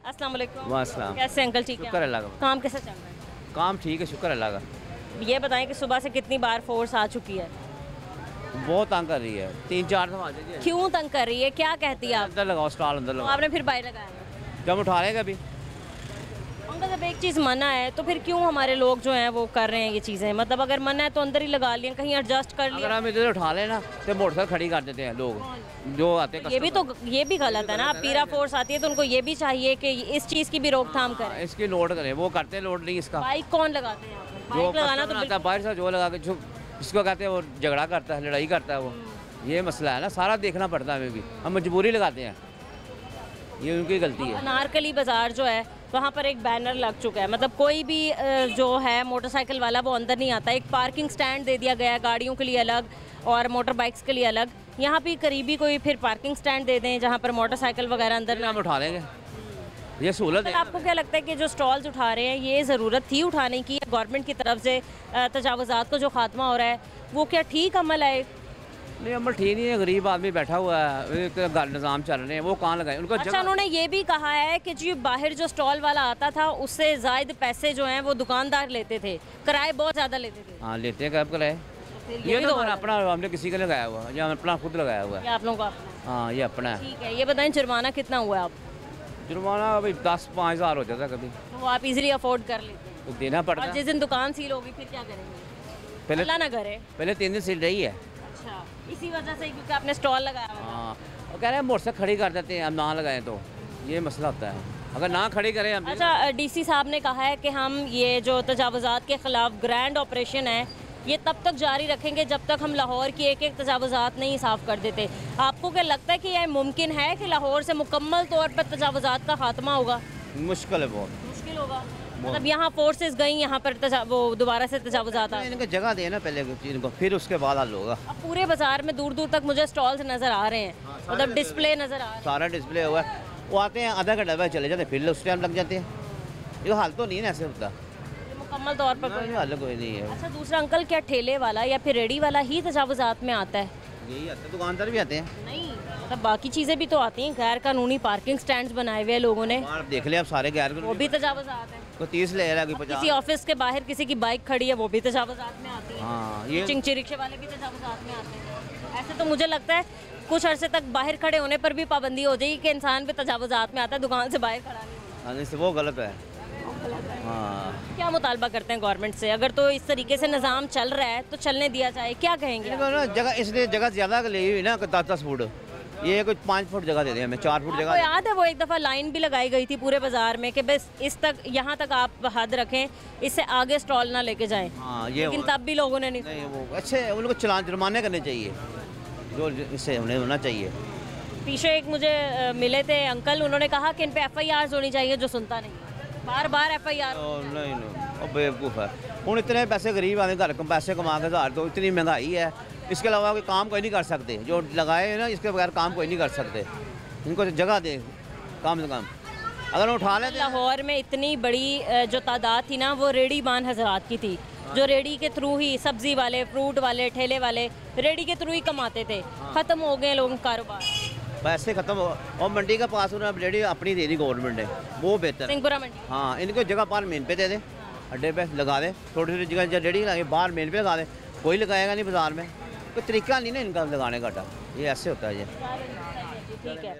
अस्सलाम वालेकुम। वालेकुम। कैसे अंकल, ठीक है? शुक्र अल्लाह का। काम कैसा चल रहा है? काम ठीक है, शुक्र अल्लाह का। ये बताएं कि सुबह से कितनी बार फोर्स आ चुकी है? बहुत तंग कर रही है, 3-4 दफा जी। क्यों तंग कर रही है, क्या कहती है आप? अंदर लगाओ, स्टॉल अंदर तो लगाओ। आपने फिर बाहर लगाया है? जब उठा लेगा अभी। अंकल जब एक चीज़ मना है तो फिर क्यों हमारे लोग जो हैं वो कर रहे हैं ये चीज़ें? मतलब अगर मना है तो अंदर ही लगा लिया, कहीं एडजस्ट कर अगर लिया। हम इधर उठा लेना तो मोटरसाइकिल खड़ी कर देते हैं लोग जो आते हैं। ये भी गलत है ना। पीरा फोर्स आती है तो उनको ये भी चाहिए कि इस चीज़ की भी रोकथाम करें। इसकी लोड करें, वो करते हैं लोड नहीं इसका। बाइक कौन लगाते हैं यहाँ पर? जो बाइक लगाना तो आता है बाहर से, जो लगा के जो इसको कहते हैं वो झगड़ा करता है, लड़ाई करता है वो। ये मसला है ना, सारा देखना पड़ता है हमें भी। हम मजबूरी लगाते हैं, ये उनकी गलती है। अनारकली बाज़ार जो है वहाँ पर एक बैनर लग चुका है, मतलब कोई भी जो है मोटरसाइकिल वाला वो अंदर नहीं आता। एक पार्किंग स्टैंड दे दिया गया है गाड़ियों के लिए अलग और मोटर बाइक्स के लिए अलग। यहाँ पे करीबी कोई फिर पार्किंग स्टैंड दे दें जहाँ पर मोटरसाइकिल वगैरह अंदर हम उठा लेंगे, ये सहूलत है। आपको क्या लगता है कि जो स्टॉल्स उठा रहे हैं ये ज़रूरत थी उठाने की? गवर्नमेंट की तरफ से तजावुज़ात का जो खात्मा हो रहा है वो क्या ठीक अमल है? नहीं, अमल ठीक नहीं है। गरीब आदमी बैठा हुआ है, निज़ाम चल रहे हैं, वो कहाँ लगाए उनको। अच्छा, उन्होंने ये भी कहा है कि जो बाहर जो स्टॉल वाला आता था उससे ज़ायद पैसे जो हैं वो दुकानदार लेते थे, किराए बहुत ज़्यादा लेते थे। हाँ, लेते हैं कब कराए। ये तो अपना, हमने किसी का लगाया हुआ है या अपना खुद लगाया हुआ है। आप लोगों का अपना? हाँ, ये अपना है। ठीक है, ये बताएं जुर्माना कितना हुआ है आप? जुर्माना अभी 10-5 हज़ार हो जाता कभी, तो आप इजीली अफोर्ड कर लेते हैं? तो देना पड़ता और है। जिस दिन दुकान सील होगी फिर क्या करेंगे? अल्लाह ना करे। पहले 3 दिन सील रही है। अच्छा, इसी वजह से क्योंकि आपने स्टॉल लगाया हुआ है। हाँ, वो कह रहे हैं मोटरसाइकिल खड़ी कर देते हैं, हम ना लगाएं तो ये मसला होता है। अगर ना खड़ी करें हम। अच्छा, डीसी साहब ने कहा है कि हम ये जो तजावुज़ात के ख़िलाफ़ ग्रैंड ऑपरेशन है ये तब तक जारी रखेंगे जब तक हम लाहौर की एक तजावुज़ात नहीं साफ़ कर देते। आपको क्या लगता है कि यह मुमकिन है कि लाहौर से मुकम्मल तौर पर तजावुज़ात का खात्मा होगा? मुश्किल है, बहुत मुश्किल होगा। मतलब यहाँ फोर्सेस गई, यहाँ पर वो दोबारा से तजावुज़ात आ गए। इनको जगह देना पहले इनको, फिर उसके बाद हल होगा। अब पूरे बाजार में दूर दूर तक मुझे स्टॉल्स नज़र आ रहे हैं, मतलब डिस्प्ले नज़र आ रहे हैं। सारा डिस्प्ले हुआ है। वो आते हैं आधा घंटा बाद चले जाते हैं, फिर उस टाइम लग जाते हैं। ये हाल तो नहीं है, ऐसे होता मुकम्मल तौर पर कोई हल कोई नहीं है। अच्छा, दूसरा अंकल, क्या ठेले वाला या फिर रेडी वाला ही तजावुज़ात में आता है? यही आता है, दुकानदार भी आते हैं। नहीं, मतलब बाकी चीज़ें भी तो आती हैं। गैर कानूनी पार्किंग स्टैंड्स बनाए हुए हैं लोगों ने, आप देख ले, आप सारे गैर वो भी तजावुज़ात है। को 30 ले रहा है, 50। किसी ऑफिस के बाहर किसी की बाइक खड़ी है वो भी तजावुज़ात में आती है। हाँ, ये चिंची रिक्शे वाले भी तजावुज़ात में आते हैं। ऐसे तो मुझे लगता है कुछ अरसे तक बाहर खड़े होने पर भी पाबंदी हो जाएगी कि इंसान भी तजावुज़ात में आता है, दुकान से बाहर खड़ा नहीं होता। वो गलत है। हाँ, क्या मुतालबा करते हैं गवर्नमेंट से? अगर तो इस तरीके से निज़ाम चल रहा है तो चलने दिया जाए, क्या कहेंगे आप? ना जगह, इसलिए जगह ज़्यादा ली हुई ना, 10-10 फुट। ये कुछ 5 फुट जगह दे दें हमें, 4 फुट आपको जगह। याद है वो एक दफ़ा लाइन भी लगाई गई थी पूरे बाजार में कि बस इस तक, यहाँ तक आप हद रखें, इससे आगे स्टॉल ना लेके जाएं। हाँ, ये लेकिन तब भी लोगों ने नहीं, वो अच्छे उनको चलान जुर्माने करने चाहिए, जो इससे उन्हें होना चाहिए। पीछे एक मुझे मिले थे अंकल, उन्होंने कहा कि इन पे FIR होनी चाहिए, जो सुनता नहीं, बार बार FIR। नहीं, वो बेवकूफ़ है। हूँ इतने पैसे गरीब आदमी घर पैसे कमा के 1000, तो इतनी महंगाई है, इसके अलावा कोई काम कोई नहीं कर सकते। जो लगाए ना इसके बगैर काम कोई नहीं कर सकते। इनको जगह दे कम से कम, अगर उठा लेते। लाहौर में इतनी बड़ी जो तादाद थी ना वो रेडी बान हजरात की थी, जो रेडी के थ्रू ही, सब्जी वाले, फ्रूट वाले, ठेले वाले रेडी के थ्रू ही कमाते थे। ख़त्म हो गए लोगों का कारोबार, पैसे खत्म हो। और मंडी का पास उन्होंने रेडी अपनी दे दी गवर्नमेंट ने, वो बेहतर है। सिंहपुरा मंडी। हाँ, इनको जगह बाहर मेन पे दे दे, अड्डे पे लगा दे, थोड़ी थोड़ी जगह रेडी लगा बाहर मेन पे लगा दे। कोई लगाएगा नहीं बाजार में, कोई तरीका नहीं ना इनका लगाने का। ये ऐसे होता है ये। ठीक है।